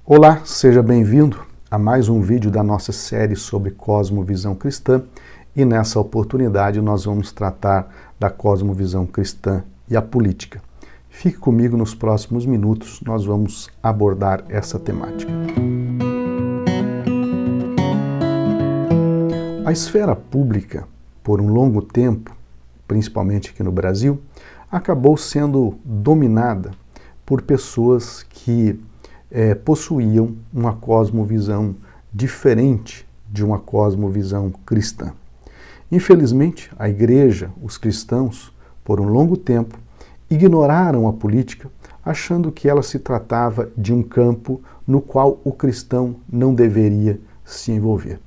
Olá, seja bem-vindo a mais um vídeo da nossa série sobre cosmovisão cristã e nessa oportunidade nós vamos tratar da cosmovisão cristã e a política. Fique comigo nos próximos minutos, nós vamos abordar essa temática. A esfera pública, por um longo tempo, principalmente aqui no Brasil, acabou sendo dominada por pessoas que possuíam uma cosmovisão diferente de uma cosmovisão cristã. Infelizmente, a igreja, os cristãos, por um longo tempo, ignoraram a política, achando que ela se tratava de um campo no qual o cristão não deveria se envolver.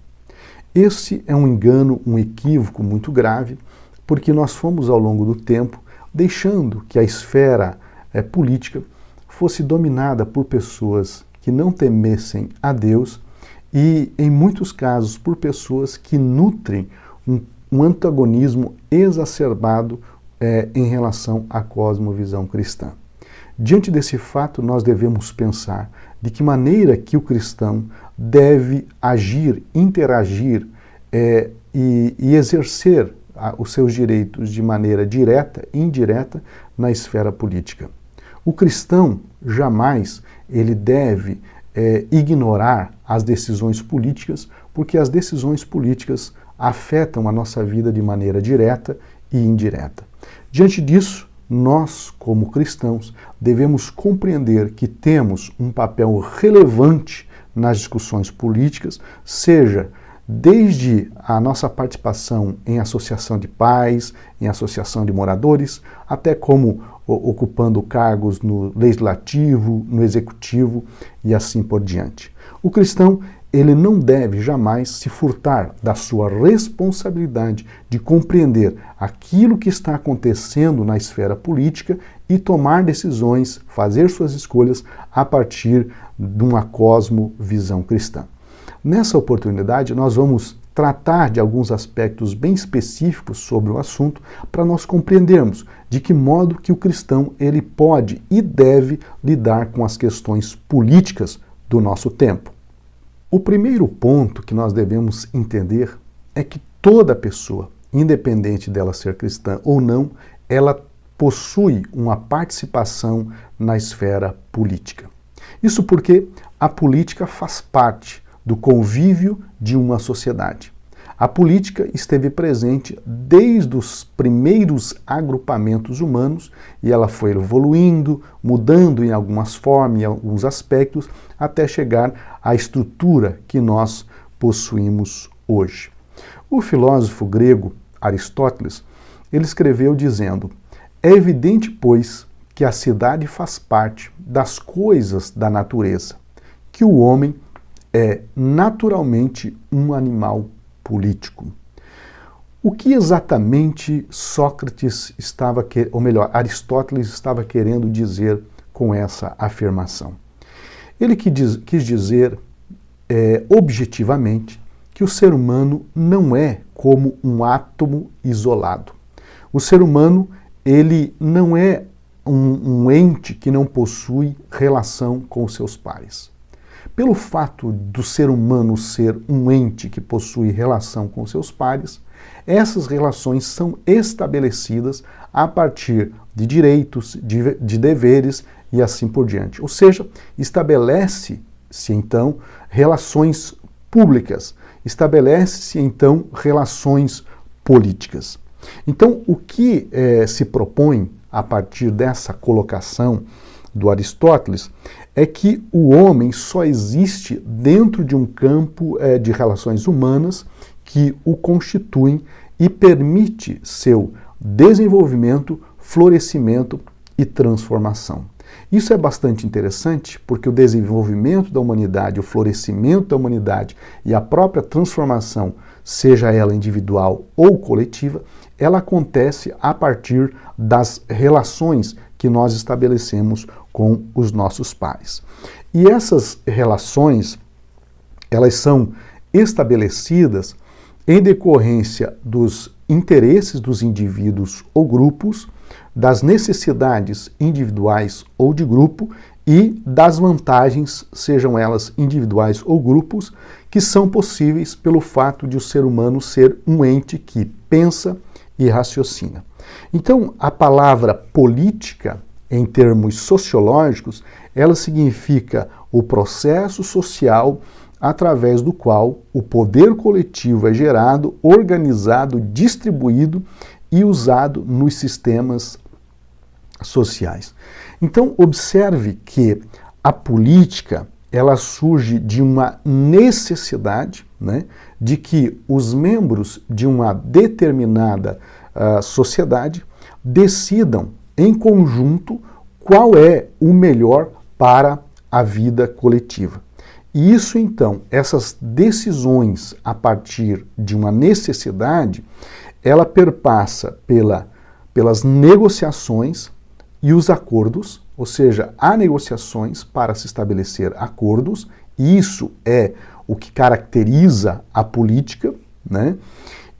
Esse é um engano, um equívoco muito grave, porque nós fomos ao longo do tempo deixando que a esfera política fosse dominada por pessoas que não temessem a Deus e, em muitos casos, por pessoas que nutrem um antagonismo exacerbado em relação à cosmovisão cristã. Diante desse fato, nós devemos pensar de que maneira que o cristão deve agir, interagir e exercer os seus direitos de maneira direta e indireta na esfera política. O cristão jamais ele deve ignorar as decisões políticas, porque as decisões políticas afetam a nossa vida de maneira direta e indireta. Diante disso, nós, como cristãos, devemos compreender que temos um papel relevante nas discussões políticas, seja desde a nossa participação em associação de pais, em associação de moradores, até como ocupando cargos no legislativo, no executivo e assim por diante. O cristão, ele não deve jamais se furtar da sua responsabilidade de compreender aquilo que está acontecendo na esfera política e tomar decisões, fazer suas escolhas a partir de uma cosmovisão cristã. Nessa oportunidade, nós vamos tratar de alguns aspectos bem específicos sobre o assunto para nós compreendermos de que modo que o cristão ele pode e deve lidar com as questões políticas do nosso tempo. O primeiro ponto que nós devemos entender é que toda pessoa, independente dela ser cristã ou não, ela possui uma participação na esfera política. Isso porque a política faz parte do convívio de uma sociedade. A política esteve presente desde os primeiros agrupamentos humanos e ela foi evoluindo, mudando em algumas formas, em alguns aspectos, até chegar à estrutura que nós possuímos hoje. O filósofo grego Aristóteles, ele escreveu dizendo: "É evidente, pois, que a cidade faz parte das coisas da natureza, que o homem é naturalmente um animal político." O que exatamente Aristóteles estava querendo dizer com essa afirmação? Ele quis dizer objetivamente que o ser humano não é como um átomo isolado. O ser humano ele não é um ente que não possui relação com os seus pares. Pelo fato do ser humano ser um ente que possui relação com seus pares, essas relações são estabelecidas a partir de direitos, de deveres e assim por diante. Ou seja, estabelece-se então relações públicas, estabelece-se então relações políticas. Então, o que se propõe a partir dessa colocação do Aristóteles é que o homem só existe dentro de um campo de relações humanas que o constituem e permite seu desenvolvimento, florescimento e transformação. Isso é bastante interessante porque o desenvolvimento da humanidade, o florescimento da humanidade e a própria transformação, seja ela individual ou coletiva, ela acontece a partir das relações que nós estabelecemos com os nossos pares. E essas relações, elas são estabelecidas em decorrência dos interesses dos indivíduos ou grupos, das necessidades individuais ou de grupo e das vantagens, sejam elas individuais ou grupos, que são possíveis pelo fato de o ser humano ser um ente que pensa e raciocina. Então, a palavra política, em termos sociológicos, ela significa o processo social através do qual o poder coletivo é gerado, organizado, distribuído e usado nos sistemas sociais. Então, observe que a política, ela surge de uma necessidade, né, de que os membros de uma determinada sociedade decidam em conjunto qual é o melhor para a vida coletiva. E isso, então, essas decisões a partir de uma necessidade, ela perpassa pelas negociações e os acordos, ou seja, há negociações para se estabelecer acordos, e isso é o que caracteriza a política, né?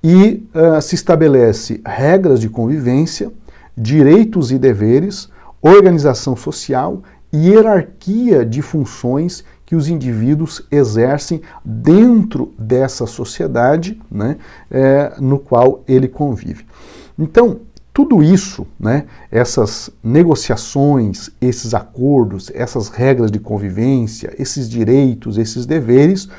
E se estabelece regras de convivência, direitos e deveres, organização social e hierarquia de funções que os indivíduos exercem dentro dessa sociedade, né, no qual ele convive. Então, tudo isso, né, essas negociações, esses acordos, essas regras de convivência, esses direitos, esses deveres,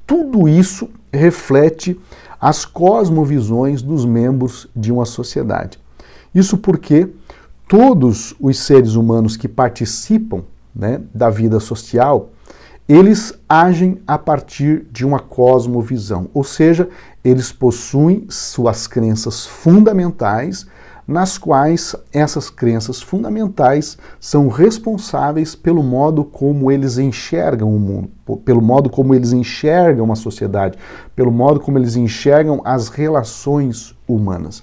tudo isso reflete as cosmovisões dos membros de uma sociedade. Isso porque todos os seres humanos que participam, né, da vida social, eles agem a partir de uma cosmovisão, ou seja, eles possuem suas crenças fundamentais, nas quais essas crenças fundamentais são responsáveis pelo modo como eles enxergam o mundo, pelo modo como eles enxergam a sociedade, pelo modo como eles enxergam as relações humanas.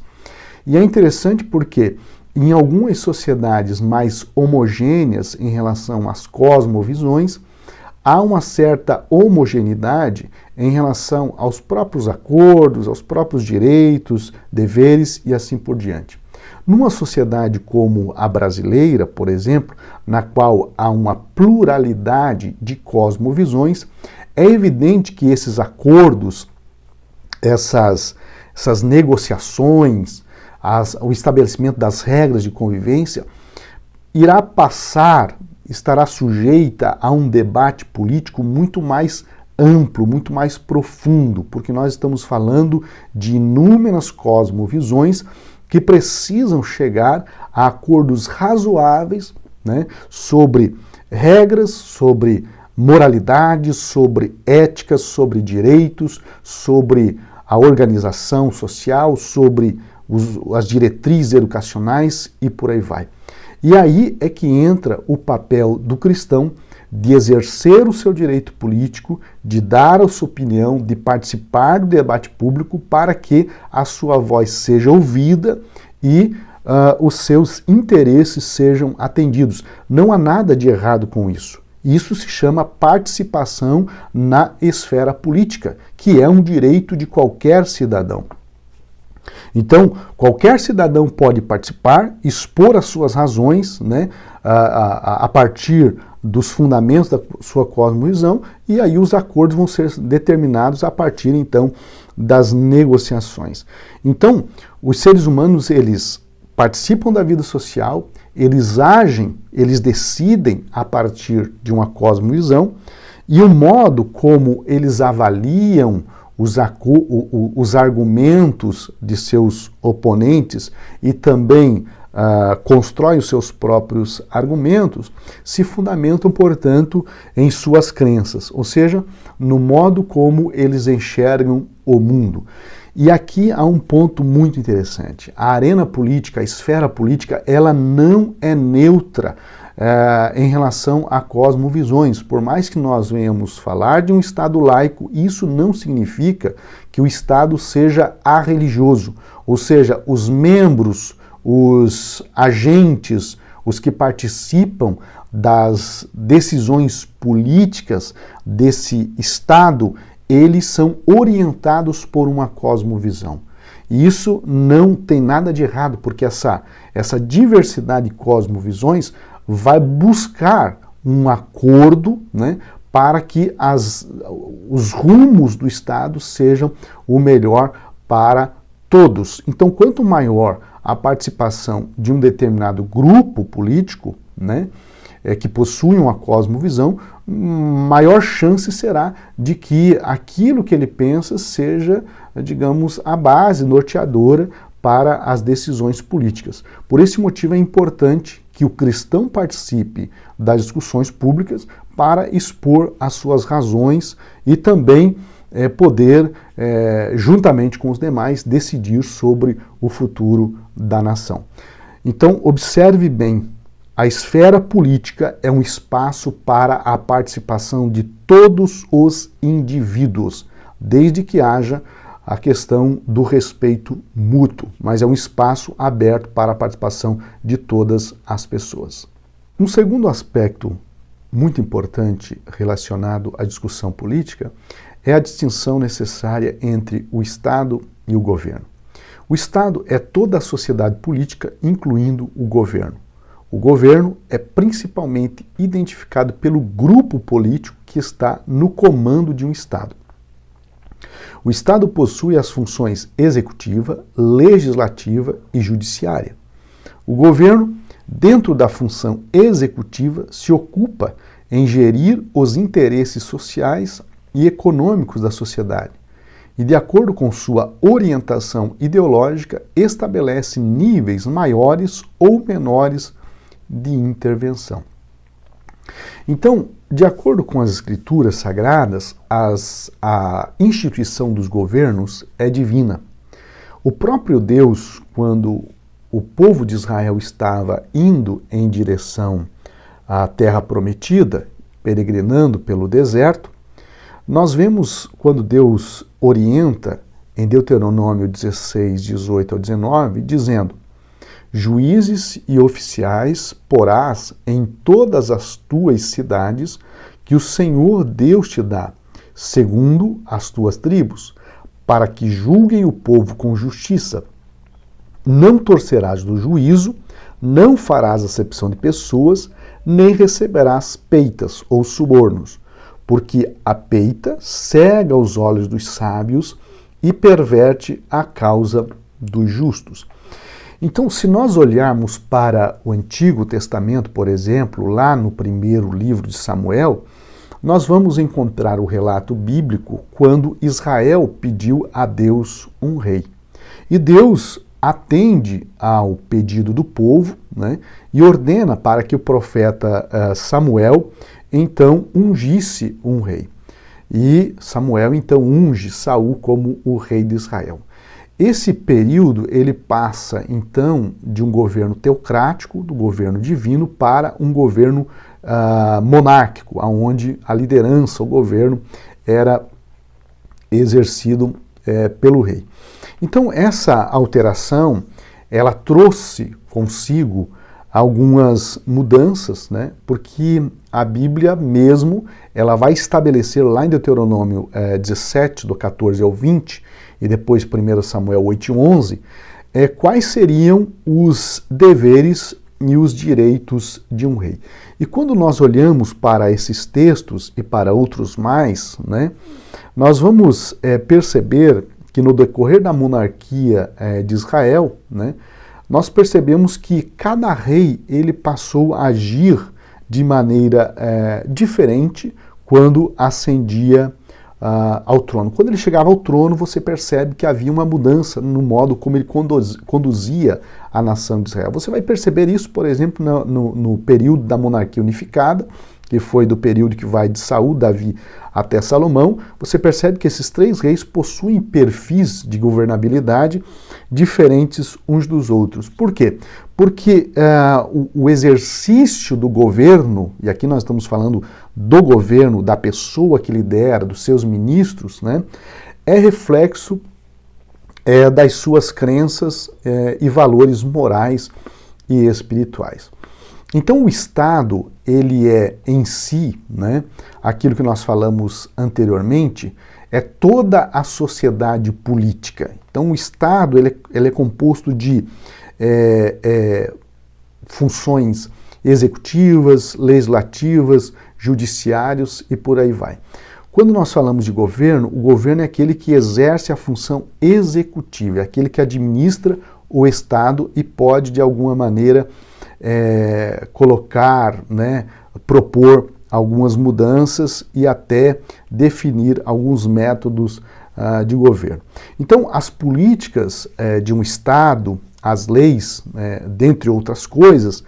E é interessante porque em algumas sociedades mais homogêneas em relação às cosmovisões, há uma certa homogeneidade em relação aos próprios acordos, aos próprios direitos, deveres e assim por diante. Numa sociedade como a brasileira, por exemplo, na qual há uma pluralidade de cosmovisões, é evidente que esses acordos, essas negociações, o estabelecimento das regras de convivência, estará sujeita a um debate político muito mais amplo, muito mais profundo, porque nós estamos falando de inúmeras cosmovisões que precisam chegar a acordos razoáveis, né, sobre regras, sobre moralidades, sobre éticas, sobre direitos, sobre a organização social, sobre as diretrizes educacionais e por aí vai. E aí é que entra o papel do cristão de exercer o seu direito político, de dar a sua opinião, de participar do debate público para que a sua voz seja ouvida e os seus interesses sejam atendidos. Não há nada de errado com isso. Isso se chama participação na esfera política, que é um direito de qualquer cidadão. Então, qualquer cidadão pode participar, expor as suas razões, né, a partir dos fundamentos da sua cosmovisão, e aí os acordos vão ser determinados a partir, então, das negociações. Então, os seres humanos, eles participam da vida social, eles agem, eles decidem a partir de uma cosmovisão, e o modo como eles avaliam os argumentos de seus oponentes e também constroem os seus próprios argumentos, se fundamentam, portanto, em suas crenças, ou seja, no modo como eles enxergam o mundo. E aqui há um ponto muito interessante. A arena política, a esfera política, ela não é neutra em relação a cosmovisões. Por mais que nós venhamos falar de um Estado laico, isso não significa que o Estado seja arreligioso, ou seja, os membros, os agentes, os que participam das decisões políticas desse Estado, eles são orientados por uma cosmovisão. E isso não tem nada de errado, porque essa diversidade de cosmovisões vai buscar um acordo, né, para que os rumos do Estado sejam o melhor para todos. Então, quanto maior a participação de um determinado grupo político, né, que possui uma cosmovisão, maior chance será de que aquilo que ele pensa seja, digamos, a base norteadora para as decisões políticas. Por esse motivo é importante que o cristão participe das discussões públicas para expor as suas razões e também poder, juntamente com os demais, decidir sobre o futuro da nação. Então, observe bem, a esfera política é um espaço para a participação de todos os indivíduos, desde que haja a questão do respeito mútuo, mas é um espaço aberto para a participação de todas as pessoas. Um segundo aspecto muito importante relacionado à discussão política é a distinção necessária entre o Estado e o governo. O Estado é toda a sociedade política, incluindo o governo. O governo é principalmente identificado pelo grupo político que está no comando de um Estado. O Estado possui as funções executiva, legislativa e judiciária. O governo, dentro da função executiva, se ocupa em gerir os interesses sociais e econômicos da sociedade e, de acordo com sua orientação ideológica, estabelece níveis maiores ou menores de intervenção. Então, de acordo com as Escrituras Sagradas, a instituição dos governos é divina. O próprio Deus, quando o povo de Israel estava indo em direção à Terra Prometida, peregrinando pelo deserto, nós vemos quando Deus orienta em Deuteronômio 16, 18 ao 19, dizendo: juízes e oficiais porás em todas as tuas cidades que o Senhor Deus te dá, segundo as tuas tribos, para que julguem o povo com justiça. Não torcerás do juízo, não farás acepção de pessoas, nem receberás peitas ou subornos, porque a peita cega os olhos dos sábios e perverte a causa dos justos. Então, se nós olharmos para o Antigo Testamento, por exemplo, lá no primeiro livro de Samuel, nós vamos encontrar o relato bíblico quando Israel pediu a Deus um rei. E Deus atende ao pedido do povo, né, e ordena para que o profeta Samuel, então, ungisse um rei. E Samuel, então, unge Saul como o rei de Israel. Esse período, ele passa, então, de um governo teocrático, do governo divino, para um governo monárquico, onde a liderança, o governo, era exercido pelo rei. Então, essa alteração, ela trouxe consigo algumas mudanças, né? Porque a Bíblia mesmo, ela vai estabelecer lá em Deuteronômio 17, do 14 ao 20, e depois 1 Samuel 8 e 11, quais seriam os deveres e os direitos de um rei. E quando nós olhamos para esses textos e para outros mais, né, nós vamos perceber que no decorrer da monarquia de Israel, né, nós percebemos que cada rei ele passou a agir de maneira diferente quando ascendia ao trono. Quando ele chegava ao trono, você percebe que havia uma mudança no modo como ele conduzia a nação de Israel. Você vai perceber isso, por exemplo, no período da monarquia unificada, que foi do período que vai de Saul, Davi até Salomão. Você percebe que esses três reis possuem perfis de governabilidade diferentes uns dos outros. Por quê? Porque o exercício do governo, e aqui nós estamos falando do governo, da pessoa que lidera, dos seus ministros, né, é reflexo das suas crenças e valores morais e espirituais. Então o Estado, ele é em si, né, aquilo que nós falamos anteriormente, é toda a sociedade política. Então o Estado ele é composto de funções executivas, legislativas, judiciários e por aí vai. Quando nós falamos de governo, o governo é aquele que exerce a função executiva, é aquele que administra o Estado e pode, de alguma maneira, colocar, né, propor algumas mudanças e até definir alguns métodos de governo. Então, as políticas de um Estado, as leis, dentre outras coisas,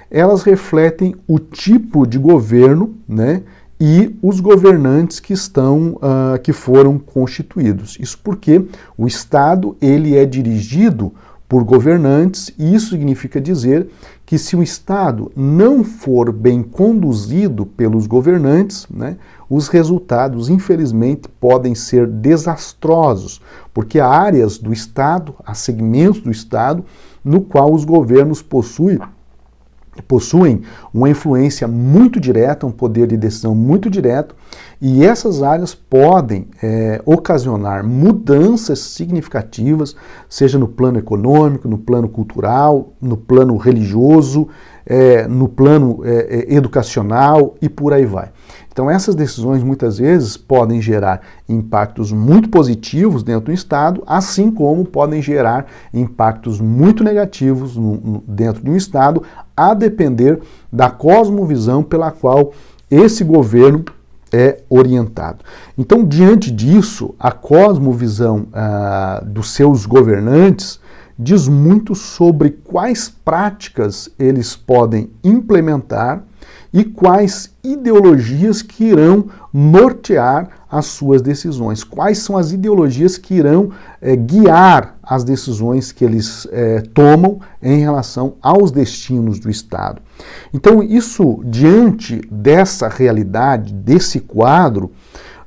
elas refletem o tipo de governo, né, e os governantes que foram constituídos. Isso porque o Estado ele é dirigido por governantes, e isso significa dizer que se o Estado não for bem conduzido pelos governantes, né, os resultados, infelizmente, podem ser desastrosos, porque há áreas do Estado, há segmentos do Estado, no qual os governos possuem uma influência muito direta, um poder de decisão muito direto, e essas áreas podem ocasionar mudanças significativas, seja no plano econômico, no plano cultural, no plano religioso, no plano educacional e por aí vai. Então essas decisões muitas vezes podem gerar impactos muito positivos dentro do Estado, assim como podem gerar impactos muito negativos dentro de um Estado, a depender da cosmovisão pela qual esse governo é orientado. Então, diante disso, a cosmovisão dos seus governantes diz muito sobre quais práticas eles podem implementar e quais ideologias que irão nortear as suas decisões, quais são as ideologias que irão guiar as decisões que eles tomam em relação aos destinos do Estado. Então, isso, diante dessa realidade, desse quadro,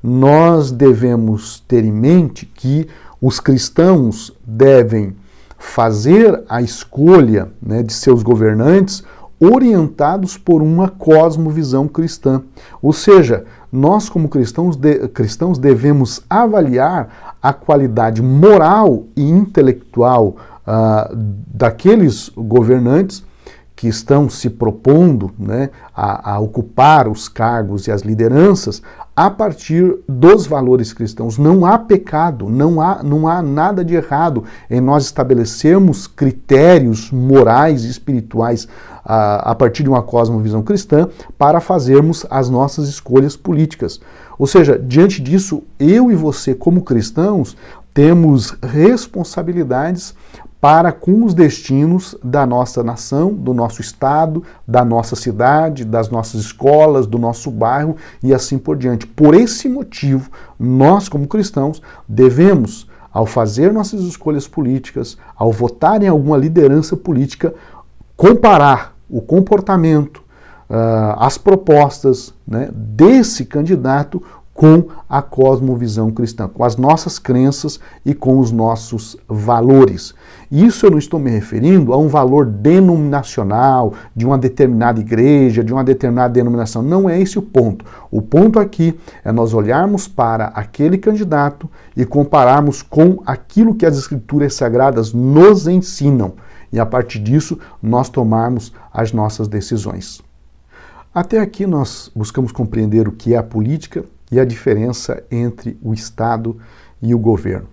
nós devemos ter em mente que os cristãos devem fazer a escolha, né, de seus governantes orientados por uma cosmovisão cristã. Ou seja, nós como cristãos devemos avaliar a qualidade moral e intelectual daqueles governantes que estão se propondo, né, a ocupar os cargos e as lideranças a partir dos valores cristãos. Não há pecado, não há nada de errado em nós estabelecermos critérios morais e espirituais a partir de uma cosmovisão cristã para fazermos as nossas escolhas políticas. Ou seja, diante disso, eu e você, como cristãos, temos responsabilidades para com os destinos da nossa nação, do nosso estado, da nossa cidade, das nossas escolas, do nosso bairro e assim por diante. Por esse motivo, nós como cristãos devemos, ao fazer nossas escolhas políticas, ao votar em alguma liderança política, comparar o comportamento, as propostas, né, desse candidato com a cosmovisão cristã, com as nossas crenças e com os nossos valores. Isso eu não estou me referindo a um valor denominacional, de uma determinada igreja, de uma determinada denominação. Não é esse o ponto. O ponto aqui é nós olharmos para aquele candidato e compararmos com aquilo que as Escrituras Sagradas nos ensinam. E a partir disso, nós tomarmos as nossas decisões. Até aqui nós buscamos compreender o que é a política e a diferença entre o Estado e o governo.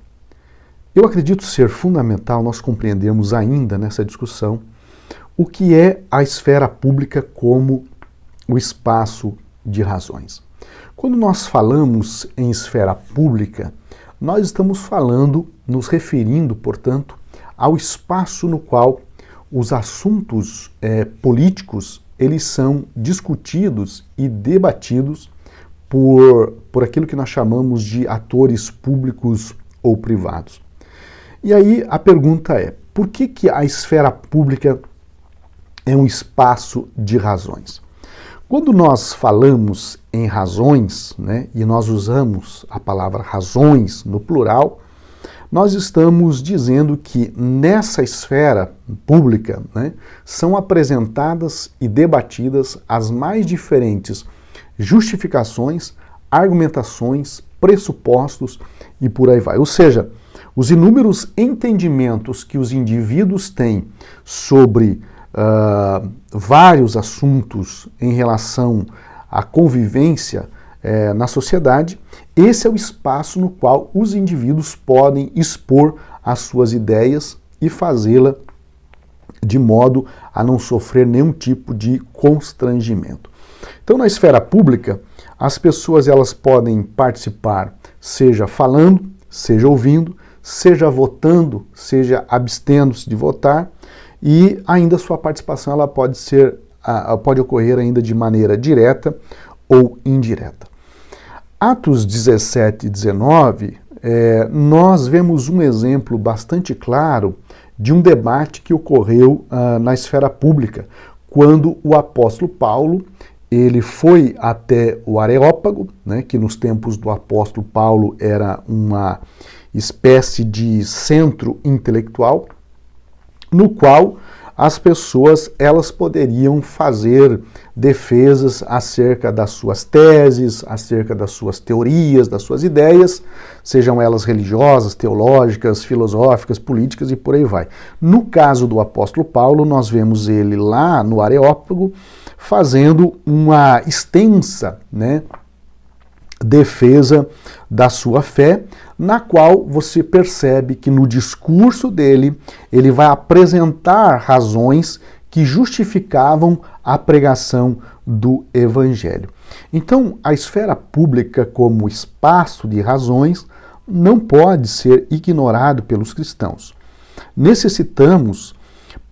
Eu acredito ser fundamental nós compreendermos ainda nessa discussão o que é a esfera pública como o espaço de razões. Quando nós falamos em esfera pública, nós estamos falando, nos referindo, portanto, ao espaço no qual os assuntos políticos eles são discutidos e debatidos por aquilo que nós chamamos de atores públicos ou privados. E aí a pergunta é, por que a esfera pública é um espaço de razões? Quando nós falamos em razões, né, e nós usamos a palavra razões no plural, nós estamos dizendo que nessa esfera pública, né, são apresentadas e debatidas as mais diferentes justificações, argumentações, pressupostos e por aí vai. Ou seja, os inúmeros entendimentos que os indivíduos têm sobre vários assuntos em relação à convivência na sociedade, esse é o espaço no qual os indivíduos podem expor as suas ideias e fazê-la de modo a não sofrer nenhum tipo de constrangimento. Então, na esfera pública, as pessoas elas podem participar, seja falando, seja ouvindo, seja votando, seja abstendo-se de votar, e ainda sua participação ela pode ocorrer ainda de maneira direta ou indireta. Atos 17 e 19, nós vemos um exemplo bastante claro de um debate que ocorreu na esfera pública, quando o apóstolo Paulo ele foi até o Areópago, né, que nos tempos do apóstolo Paulo era uma espécie de centro intelectual, no qual as pessoas elas poderiam fazer defesas acerca das suas teses, acerca das suas teorias, das suas ideias, sejam elas religiosas, teológicas, filosóficas, políticas e por aí vai. No caso do apóstolo Paulo, nós vemos ele lá no Areópago fazendo uma extensa, defesa da sua fé, na qual você percebe que no discurso dele ele vai apresentar razões que justificavam a pregação do Evangelho. Então, a esfera pública como espaço de razões não pode ser ignorado pelos cristãos. Necessitamos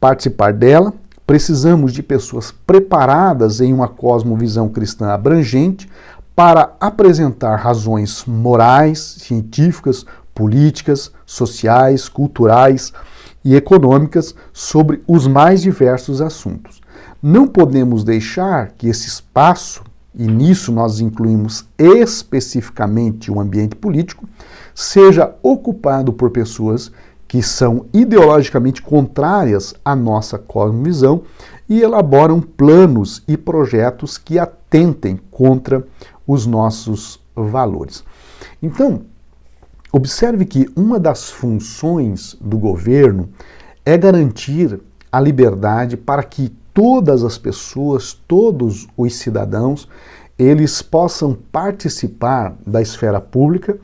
participar dela, precisamos de pessoas preparadas em uma cosmovisão cristã abrangente para apresentar razões morais, científicas, políticas, sociais, culturais e econômicas sobre os mais diversos assuntos. Não podemos deixar que esse espaço, e nisso nós incluímos especificamente o ambiente político, seja ocupado por pessoas que são ideologicamente contrárias à nossa cosmovisão e elaboram planos e projetos que atentem contra os nossos valores. Então, observe que uma das funções do governo é garantir a liberdade para que todas as pessoas, todos os cidadãos, eles possam participar da esfera pública,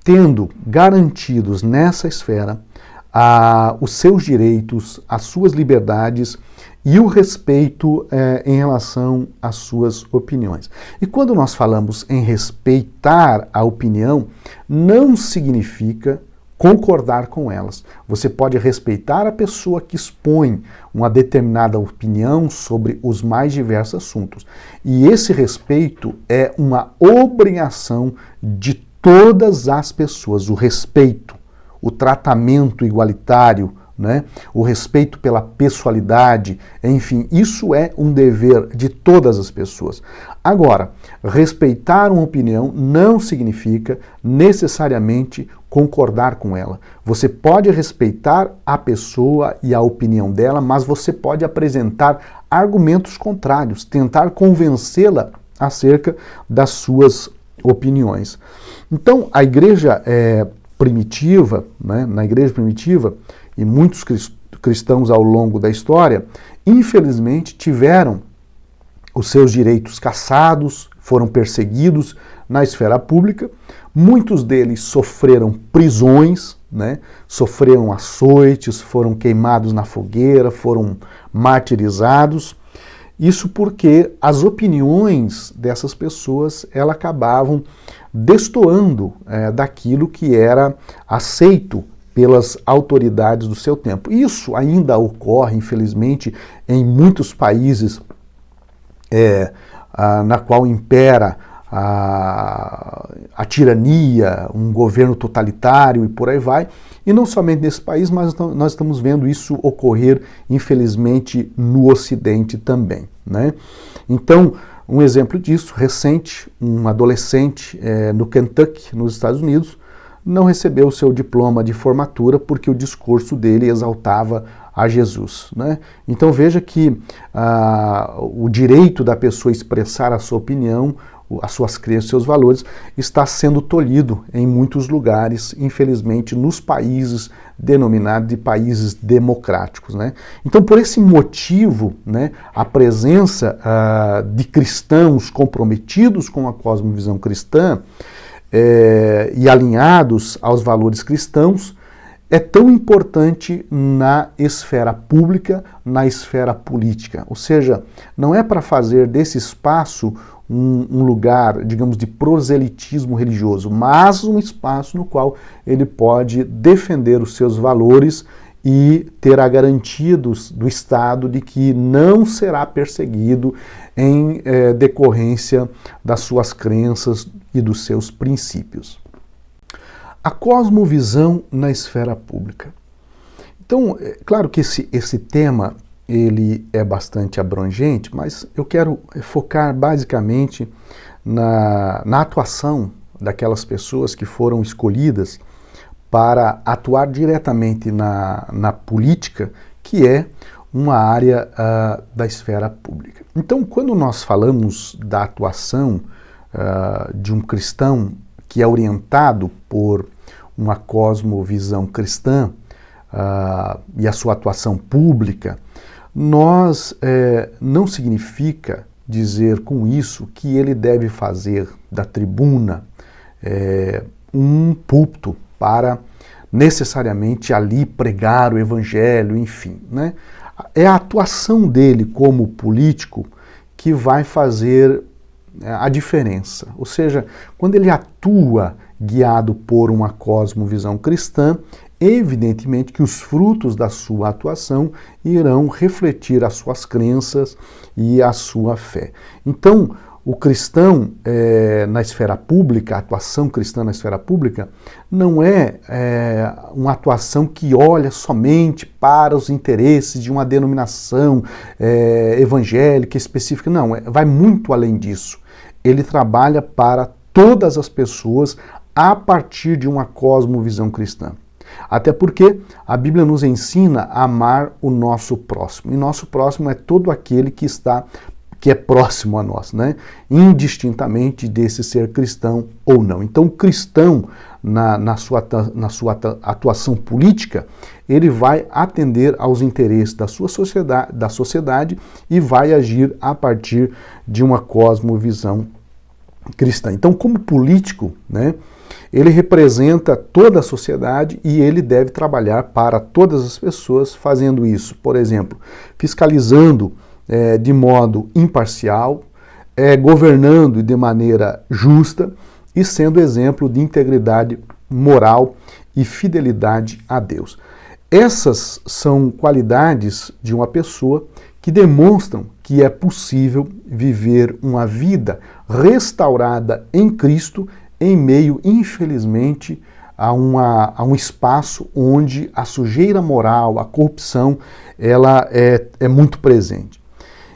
tendo garantidos nessa esfera os seus direitos, as suas liberdades e o respeito em relação às suas opiniões. E quando nós falamos em respeitar a opinião, não significa concordar com elas. Você pode respeitar a pessoa que expõe uma determinada opinião sobre os mais diversos assuntos. E esse respeito é uma obrigação de todas as pessoas, o respeito, o tratamento igualitário, o respeito pela pessoalidade, enfim, isso é um dever de todas as pessoas. Agora, respeitar uma opinião não significa necessariamente concordar com ela. Você pode respeitar a pessoa e a opinião dela, mas você pode apresentar argumentos contrários, tentar convencê-la acerca das suas opiniões. Então, a igreja primitiva, na igreja primitiva, e muitos cristãos ao longo da história, infelizmente tiveram os seus direitos cassados, foram perseguidos na esfera pública, muitos deles sofreram prisões, sofreram açoites, foram queimados na fogueira, foram martirizados. Isso porque as opiniões dessas pessoas elas acabavam destoando daquilo que era aceito pelas autoridades do seu tempo. Isso ainda ocorre, infelizmente, em muitos países na qual impera a tirania, um governo totalitário e por aí vai. E não somente nesse país, mas nós estamos vendo isso ocorrer, infelizmente, no Ocidente também. Então, um exemplo disso, recente, um adolescente no Kentucky, nos Estados Unidos, não recebeu o seu diploma de formatura porque o discurso dele exaltava a Jesus. Então veja que o direito da pessoa expressar a sua opinião, as suas crenças, seus valores, está sendo tolhido em muitos lugares, infelizmente, nos países denominados de países democráticos, né? Então, por esse motivo, né, a presença de cristãos comprometidos com a cosmovisão cristã e alinhados aos valores cristãos é tão importante na esfera pública, na esfera política. Ou seja, não é para fazer desse espaço um lugar, digamos, de proselitismo religioso, mas um espaço no qual ele pode defender os seus valores e ter a garantia do Estado de que não será perseguido em decorrência das suas crenças e dos seus princípios. A cosmovisão na esfera pública. Então, é claro que esse tema ele é bastante abrangente, mas eu quero focar basicamente na atuação daquelas pessoas que foram escolhidas para atuar diretamente na política, que é uma área da esfera pública. Então, quando nós falamos da atuação de um cristão que é orientado por uma cosmovisão cristã e a sua atuação pública, não significa dizer com isso que ele deve fazer da tribuna um púlpito para necessariamente ali pregar o evangelho, enfim, né? É a atuação dele como político que vai fazer a diferença. Ou seja, quando ele atua guiado por uma cosmovisão cristã, evidentemente que os frutos da sua atuação irão refletir as suas crenças e a sua fé. Então, o cristão na esfera pública, a atuação cristã na esfera pública, não é uma atuação que olha somente para os interesses de uma denominação evangélica específica, não, vai muito além disso. Ele trabalha para todas as pessoas a partir de uma cosmovisão cristã. Até porque a Bíblia nos ensina a amar o nosso próximo. E nosso próximo é todo aquele que é próximo a nós, né? Indistintamente desse ser cristão ou não. Então, o cristão, na sua atuação política, ele vai atender aos interesses da sociedade e vai agir a partir de uma cosmovisão cristã. Então, como político, né, ele representa toda a sociedade e ele deve trabalhar para todas as pessoas fazendo isso. Por exemplo, fiscalizando de modo imparcial, governando de maneira justa e sendo exemplo de integridade moral e fidelidade a Deus. Essas são qualidades de uma pessoa que demonstram que é possível viver uma vida restaurada em Cristo em meio, infelizmente, a um espaço onde a sujeira moral, a corrupção, ela é muito presente.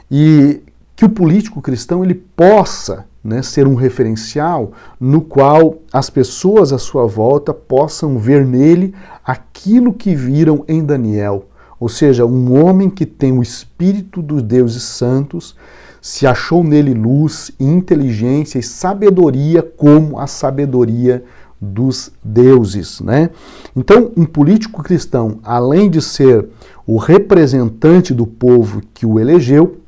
E que o político cristão ele possa, né, ser um referencial no qual as pessoas à sua volta possam ver nele aquilo que viram em Daniel. Ou seja, um homem que tem o Espírito dos deuses santos, se achou nele luz, inteligência e sabedoria como a sabedoria dos deuses, né? Então, um político cristão, além de ser o representante do povo que o elegeu,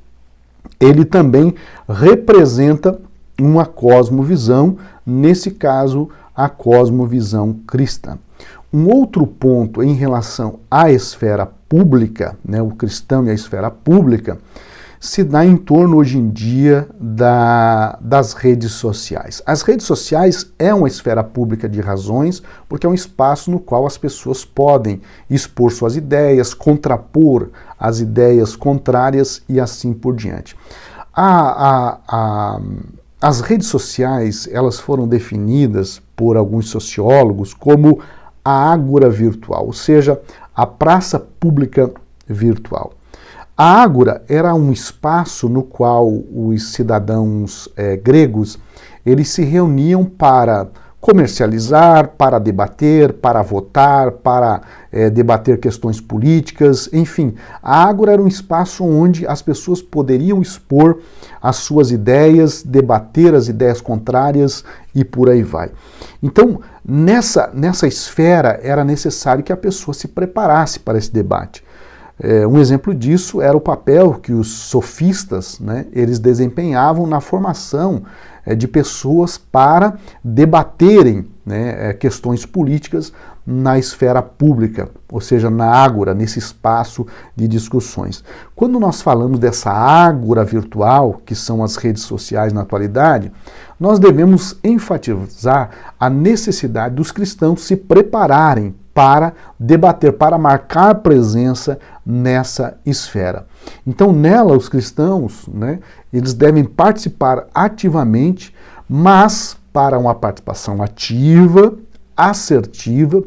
ele também representa uma cosmovisão, nesse caso, a cosmovisão cristã. Um outro ponto em relação à esfera pública, né, o cristão e a esfera pública, se dá em torno hoje em dia das redes sociais. As redes sociais é uma esfera pública de razões, porque é um espaço no qual as pessoas podem expor suas ideias, contrapor as ideias contrárias e assim por diante. As redes sociais, elas foram definidas por alguns sociólogos como a ágora virtual, ou seja, a praça pública virtual. A ágora era um espaço no qual os cidadãos gregos eles se reuniam para comercializar, para debater, para votar, para debater questões políticas, enfim. A Ágora era um espaço onde as pessoas poderiam expor as suas ideias, debater as ideias contrárias e por aí vai. Então, nessa esfera era necessário que a pessoa se preparasse para esse debate. Um exemplo disso era o papel que os sofistas, né, eles desempenhavam na formação de pessoas para debaterem, né, questões políticas na esfera pública, ou seja, na ágora, nesse espaço de discussões. Quando nós falamos dessa ágora virtual, que são as redes sociais na atualidade, nós devemos enfatizar a necessidade dos cristãos se prepararem para debater, para marcar presença nessa esfera. Então, nela, os cristãos, né, eles devem participar ativamente, mas para uma participação ativa, assertiva,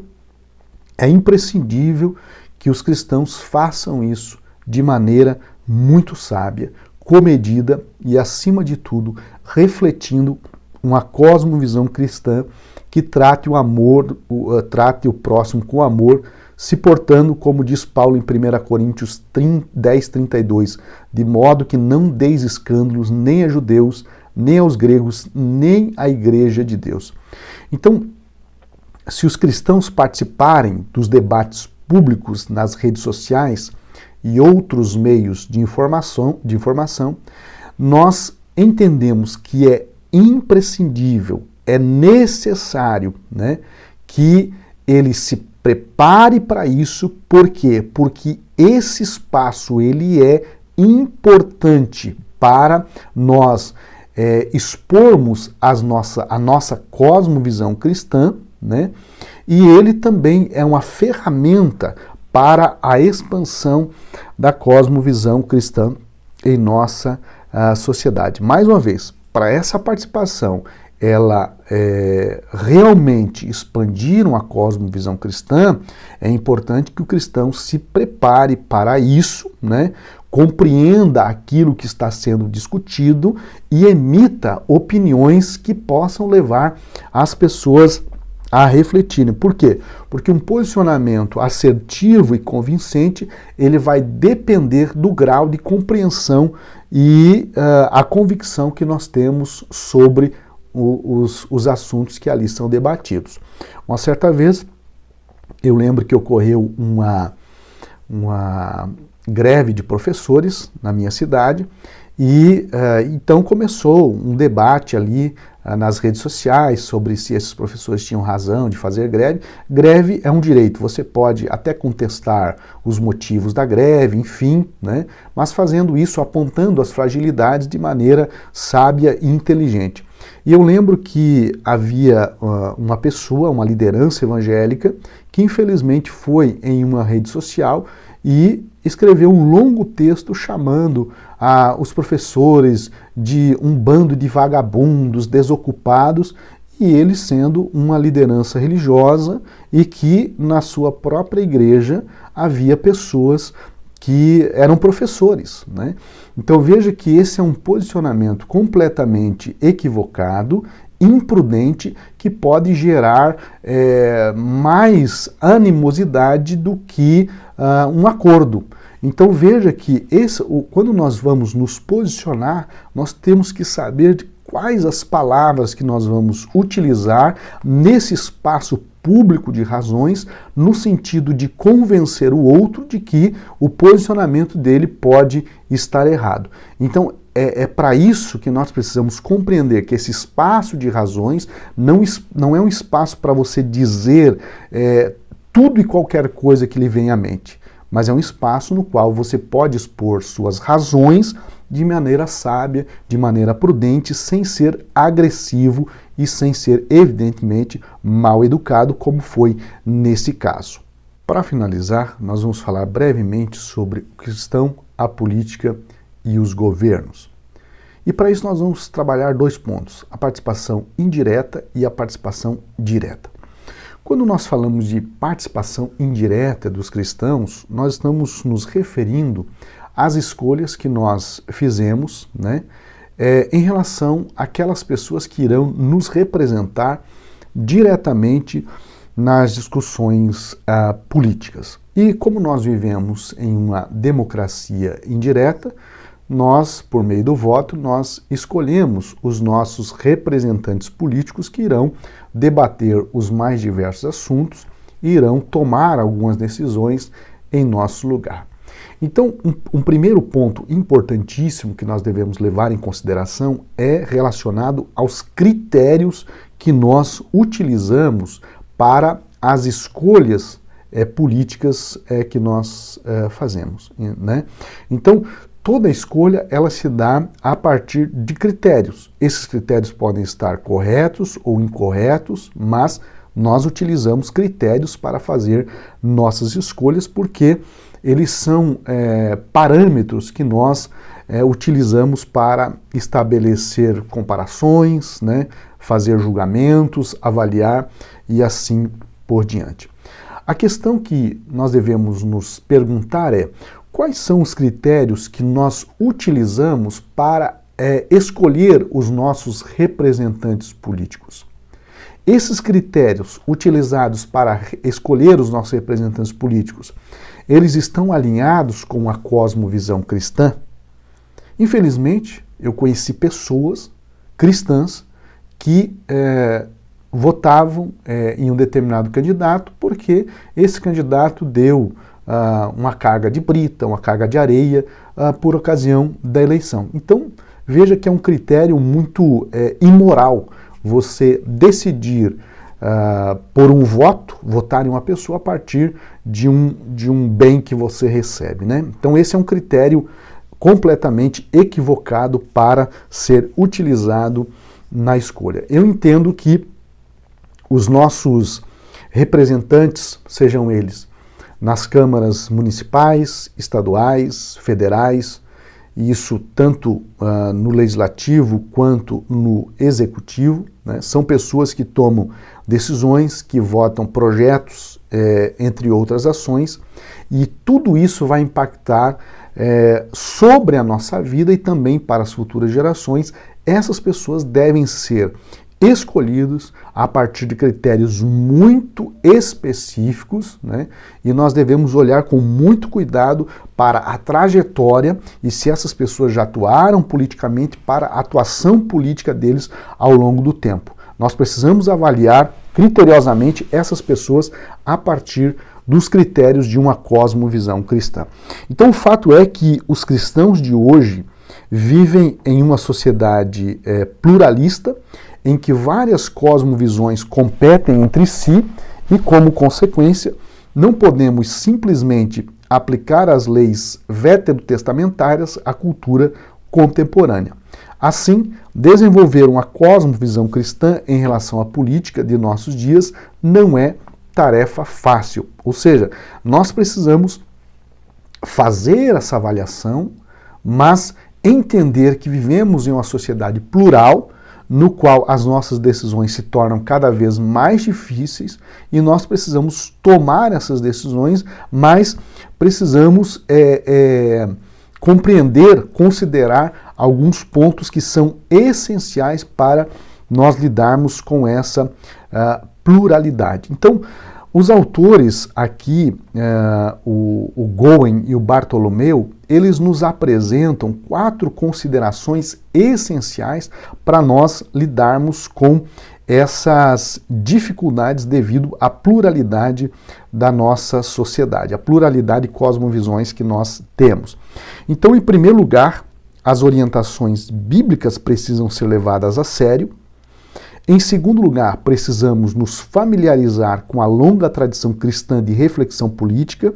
é imprescindível que os cristãos façam isso de maneira muito sábia, comedida e, acima de tudo, refletindo uma cosmovisão cristã que trate o amor, trate o próximo com amor, se portando, como diz Paulo em 1 Coríntios 10:32, de modo que não deis escândalos nem a judeus, nem aos gregos, nem à igreja de Deus. Então, se os cristãos participarem dos debates públicos nas redes sociais e outros meios de informação, nós entendemos que é imprescindível, é necessário, né, que ele se prepare para isso. Por quê? Porque esse espaço ele é importante para nós expormos a nossa cosmovisão cristã, né? E ele também é uma ferramenta para a expansão da cosmovisão cristã em nossa sociedade. Mais uma vez, para essa participação ela realmente expandir uma cosmovisão cristã, é importante que o cristão se prepare para isso, né? Compreenda aquilo que está sendo discutido e emita opiniões que possam levar as pessoas a refletirem. Por quê? Porque um posicionamento assertivo e convincente, ele vai depender do grau de compreensão e a convicção que nós temos sobre os assuntos que ali são debatidos. Uma certa vez, eu lembro que ocorreu uma greve de professores na minha cidade e então começou um debate ali nas redes sociais sobre se esses professores tinham razão de fazer greve. Greve é um direito, você pode até contestar os motivos da greve, enfim, né? Mas fazendo isso, apontando as fragilidades de maneira sábia e inteligente. E eu lembro que havia uma pessoa, uma liderança evangélica, que infelizmente foi em uma rede social e escreveu um longo texto chamando os professores de um bando de vagabundos, desocupados, e ele sendo uma liderança religiosa e que na sua própria igreja havia pessoas que eram professores, né? Então veja que esse é um posicionamento completamente equivocado, imprudente, que pode gerar mais animosidade do que um acordo. Então veja que quando nós vamos nos posicionar, nós temos que saber de quais as palavras que nós vamos utilizar nesse espaço público de razões, no sentido de convencer o outro de que o posicionamento dele pode estar errado. Então, é para isso que nós precisamos compreender que esse espaço de razões não é um espaço para você dizer tudo e qualquer coisa que lhe vem à mente, mas é um espaço no qual você pode expor suas razões de maneira sábia, de maneira prudente, sem ser agressivo e sem ser, evidentemente, mal educado, como foi nesse caso. Para finalizar, nós vamos falar brevemente sobre o cristão, a política e os governos. E para isso nós vamos trabalhar 2 pontos, a participação indireta e a participação direta. Quando nós falamos de participação indireta dos cristãos, nós estamos nos referindo às escolhas que nós fizemos, né, em relação àquelas pessoas que irão nos representar diretamente nas discussões políticas. E como nós vivemos em uma democracia indireta, nós, por meio do voto, nós escolhemos os nossos representantes políticos que irão debater os mais diversos assuntos e irão tomar algumas decisões em nosso lugar. Então, um primeiro ponto importantíssimo que nós devemos levar em consideração é relacionado aos critérios que nós utilizamos para as escolhas políticas que nós fazemos, né? Então, toda escolha ela se dá a partir de critérios. Esses critérios podem estar corretos ou incorretos, mas nós utilizamos critérios para fazer nossas escolhas porque eles são parâmetros que nós utilizamos para estabelecer comparações, né, fazer julgamentos, avaliar e assim por diante. A questão que nós devemos nos perguntar é: quais são os critérios que nós utilizamos para escolher os nossos representantes políticos? Esses critérios utilizados para escolher os nossos representantes políticos, eles estão alinhados com a cosmovisão cristã? Infelizmente, eu conheci pessoas cristãs que votavam em um determinado candidato porque esse candidato deu uma carga de brita, uma carga de areia por ocasião da eleição. Então, veja que é um critério muito imoral você decidir por um voto, votar em uma pessoa a partir de um bem que você recebe, né? Então esse é um critério completamente equivocado para ser utilizado na escolha. Eu entendo que os nossos representantes, sejam eles nas câmaras municipais, estaduais, federais, e isso tanto no legislativo quanto no executivo, né? São pessoas que tomam decisões, que votam projetos, entre outras ações, e tudo isso vai impactar sobre a nossa vida e também para as futuras gerações. Essas pessoas devem ser escolhidos a partir de critérios muito específicos, né? E nós devemos olhar com muito cuidado para a trajetória e se essas pessoas já atuaram politicamente, para a atuação política deles ao longo do tempo. Nós precisamos avaliar criteriosamente essas pessoas a partir dos critérios de uma cosmovisão cristã. Então o fato é que os cristãos de hoje vivem em uma sociedade pluralista, em que várias cosmovisões competem entre si e, como consequência, não podemos simplesmente aplicar as leis veterotestamentárias à cultura contemporânea. Assim, desenvolver uma cosmovisão cristã em relação à política de nossos dias não é tarefa fácil. Ou seja, nós precisamos fazer essa avaliação, mas entender que vivemos em uma sociedade plural, no qual as nossas decisões se tornam cada vez mais difíceis e nós precisamos tomar essas decisões, mas precisamos compreender, considerar alguns pontos que são essenciais para nós lidarmos com essa pluralidade. Então, os autores aqui, o Goen e o Bartolomeu, eles nos apresentam 4 considerações essenciais para nós lidarmos com essas dificuldades devido à pluralidade da nossa sociedade, a pluralidade de cosmovisões que nós temos. Então, em primeiro lugar, as orientações bíblicas precisam ser levadas a sério. Em segundo lugar, precisamos nos familiarizar com a longa tradição cristã de reflexão política.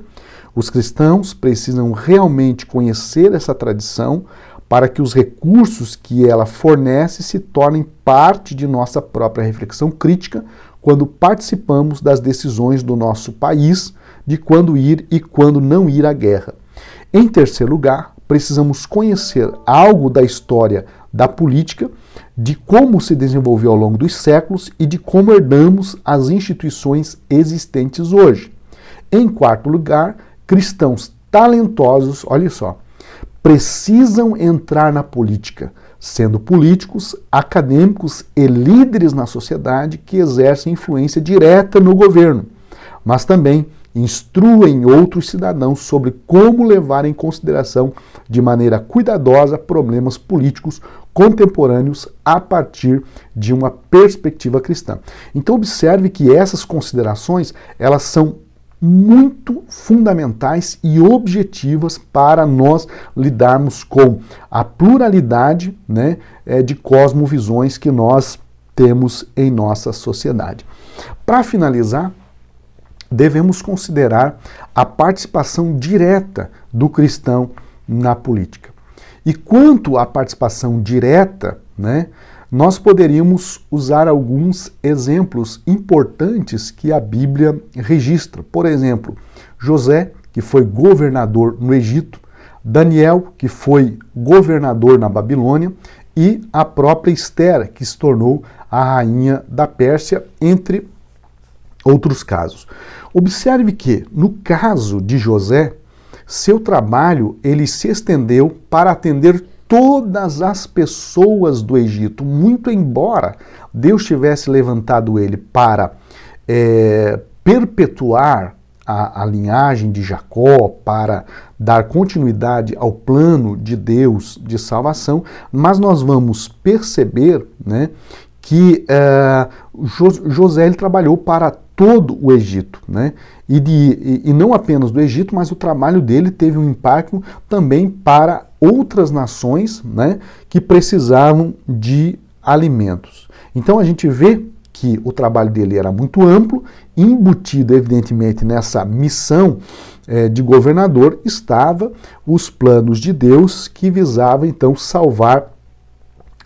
Os cristãos precisam realmente conhecer essa tradição para que os recursos que ela fornece se tornem parte de nossa própria reflexão crítica quando participamos das decisões do nosso país, de quando ir e quando não ir à guerra. Em terceiro lugar, precisamos conhecer algo da história da política, de como se desenvolveu ao longo dos séculos e de como herdamos as instituições existentes hoje. Em quarto lugar, cristãos talentosos, olha só, precisam entrar na política sendo políticos, acadêmicos e líderes na sociedade que exercem influência direta no governo, mas também instruem outros cidadãos sobre como levar em consideração de maneira cuidadosa problemas políticos contemporâneos a partir de uma perspectiva cristã. Então observe que essas considerações, elas são muito fundamentais e objetivas para nós lidarmos com a pluralidade, né, de cosmovisões que nós temos em nossa sociedade. Para finalizar, devemos considerar a participação direta do cristão na política. E quanto à participação direta, né, nós poderíamos usar alguns exemplos importantes que a Bíblia registra. Por exemplo, José, que foi governador no Egito, Daniel, que foi governador na Babilônia, e a própria Esther, que se tornou a rainha da Pérsia, entre outros casos. Observe que, no caso de José, seu trabalho ele se estendeu para atender todas as pessoas do Egito, muito embora Deus tivesse levantado ele para perpetuar a linhagem de Jacó, para dar continuidade ao plano de Deus de salvação, mas nós vamos perceber, né, que José ele trabalhou para todo o Egito, né? E não apenas do Egito, mas o trabalho dele teve um impacto também para outras nações, né, que precisavam de alimentos. Então a gente vê que o trabalho dele era muito amplo, embutido evidentemente nessa missão de governador, estava os planos de Deus que visavam então salvar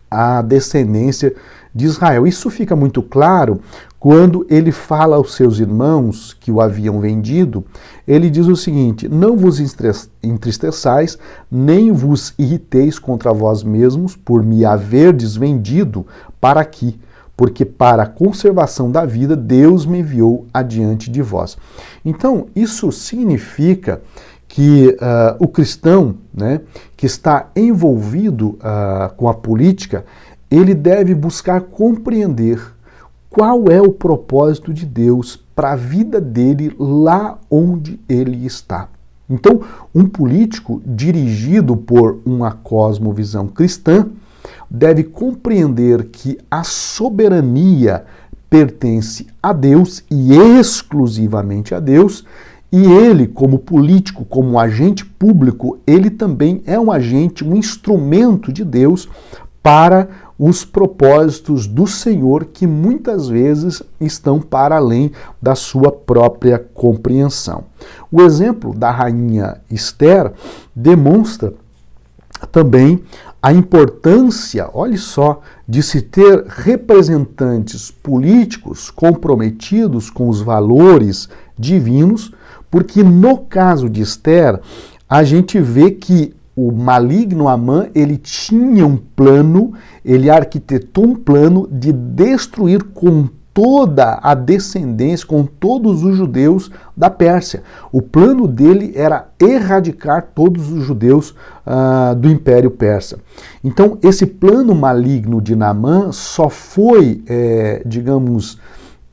a descendência de Israel. Isso fica muito claro quando ele fala aos seus irmãos que o haviam vendido. Ele diz o seguinte: não vos entristeçais, nem vos irriteis contra vós mesmos por me haverdes vendido para aqui, porque para a conservação da vida Deus me enviou adiante de vós. Então, isso significa que o cristão, né, que está envolvido com a política, ele deve buscar compreender qual é o propósito de Deus para a vida dele lá onde ele está. Então, um político dirigido por uma cosmovisão cristã deve compreender que a soberania pertence a Deus e exclusivamente a Deus, e ele, como político, como agente público, ele também é um agente, um instrumento de Deus para os propósitos do Senhor, que muitas vezes estão para além da sua própria compreensão. O exemplo da rainha Esther demonstra também a importância, olhe só, de se ter representantes políticos comprometidos com os valores divinos, porque no caso de Esther, a gente vê que o maligno Amã, ele tinha um plano, ele arquitetou um plano de destruir com toda a descendência, com todos os judeus da Pérsia. O plano dele era erradicar todos os judeus do Império Persa. Então, esse plano maligno de Naamã só foi, digamos,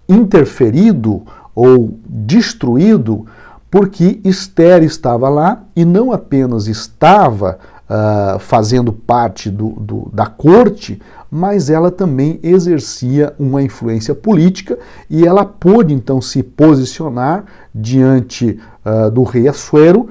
interferido ou destruído porque Esther estava lá e não apenas estava fazendo parte da corte, mas ela também exercia uma influência política e ela pôde então se posicionar diante do rei Assuero,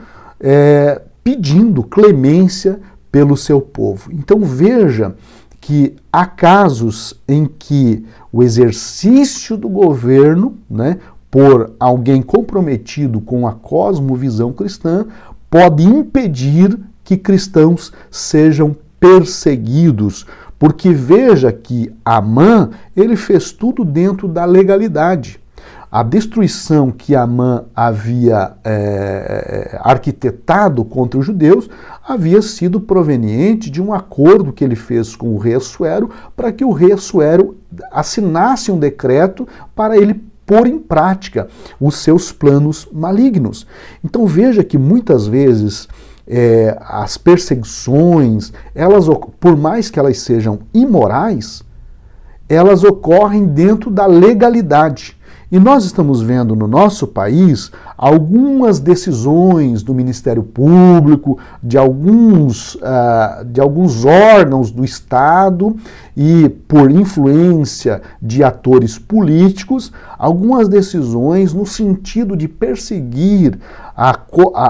pedindo clemência pelo seu povo. Então veja que há casos em que o exercício do governo, né, por alguém comprometido com a cosmovisão cristã, pode impedir que cristãos sejam perseguidos, porque veja que Amã, ele fez tudo dentro da legalidade. A destruição que Amã havia arquitetado contra os judeus havia sido proveniente de um acordo que ele fez com o rei Assuero para que o rei Assuero assinasse um decreto para ele pôr em prática os seus planos malignos. Então veja que muitas vezes as perseguições, por mais que elas sejam imorais, elas ocorrem dentro da legalidade. E nós estamos vendo no nosso país algumas decisões do Ministério Público, de alguns órgãos do Estado e por influência de atores políticos, algumas decisões no sentido de perseguir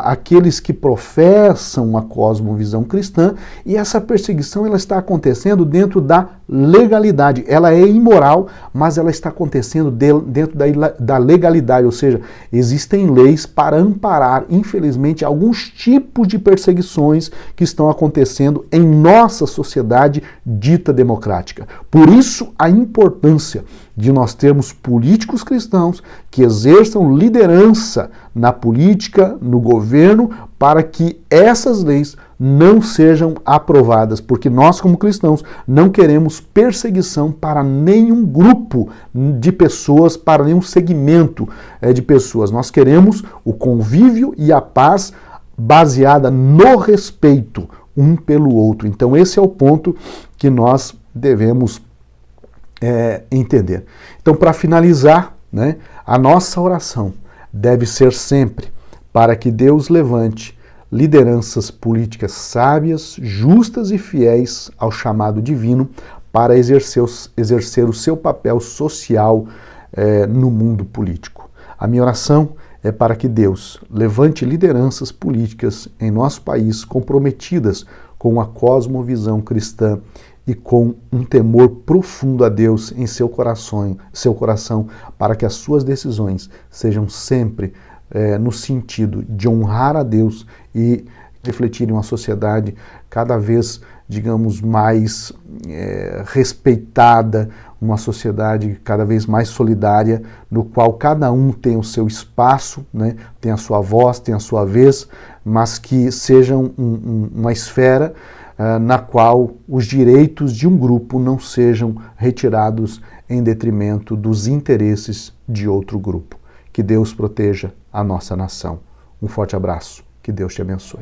aqueles que professam uma cosmovisão cristã, e essa perseguição ela está acontecendo dentro da legalidade. Ela é imoral, mas ela está acontecendo dentro da legalidade, ou seja, existem leis para amparar, infelizmente, alguns tipos de perseguições que estão acontecendo em nossa sociedade dita democrática. Por isso, a importância de nós termos políticos cristãos que exerçam liderança na política, no governo, para que essas leis não sejam aprovadas, porque nós, como cristãos, não queremos perseguição para nenhum grupo de pessoas, para nenhum segmento de pessoas. Nós queremos o convívio e a paz baseada no respeito um pelo outro. Então, esse é o ponto que nós devemos entender. Então, para finalizar, né, a nossa oração deve ser sempre para que Deus levante lideranças políticas sábias, justas e fiéis ao chamado divino para exercer o seu papel social no mundo político. A minha oração é para que Deus levante lideranças políticas em nosso país comprometidas com a cosmovisão cristã e com um temor profundo a Deus em seu coração, para que as suas decisões sejam sempre no sentido de honrar a Deus e refletirem uma sociedade cada vez, digamos, mais respeitada, uma sociedade cada vez mais solidária, no qual cada um tem o seu espaço, né, tem a sua voz, tem a sua vez, mas que sejam uma esfera na qual os direitos de um grupo não sejam retirados em detrimento dos interesses de outro grupo. Que Deus proteja a nossa nação. Um forte abraço. Que Deus te abençoe.